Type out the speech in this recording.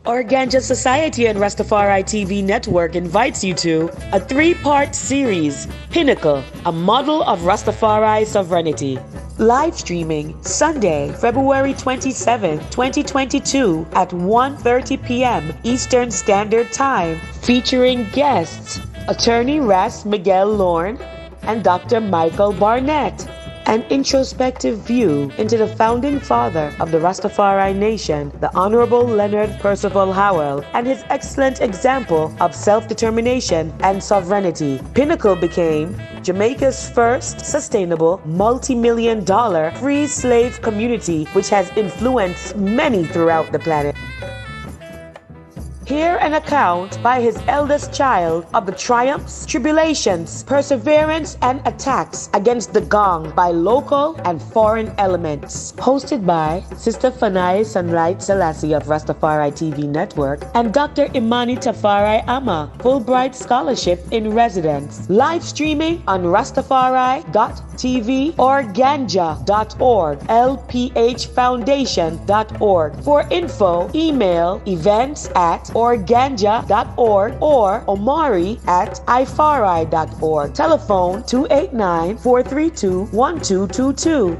Organja Society and Rastafari TV Network invites you to a three-part series, Pinnacle, a model of Rastafari sovereignty. Live streaming Sunday, February 27, 2022 at 1:30 p.m. Eastern Standard Time, featuring guests Attorney Ras Miguel Lorne and Dr. Michael Barnett. An introspective view into the founding father of the Rastafari Nation, the Honorable Leonard Percival Howell, and his excellent example of self-determination and sovereignty. Pinnacle became Jamaica's first sustainable multi-million-dollar free slave community, which has influenced many throughout the planet. Hear an account by his eldest child of the triumphs, tribulations, perseverance, and attacks against the gong by local and foreign elements. Hosted by Sister Fanai Sunlight Selassie of Rastafari TV Network and Dr. Imani Tafari Amma, Fulbright Scholarship in Residence. Live streaming on Rastafari.tv or Ganja.org, lphfoundation.org. For info, email events@organja.org or omari@ifari.org. Telephone 289-432-1222.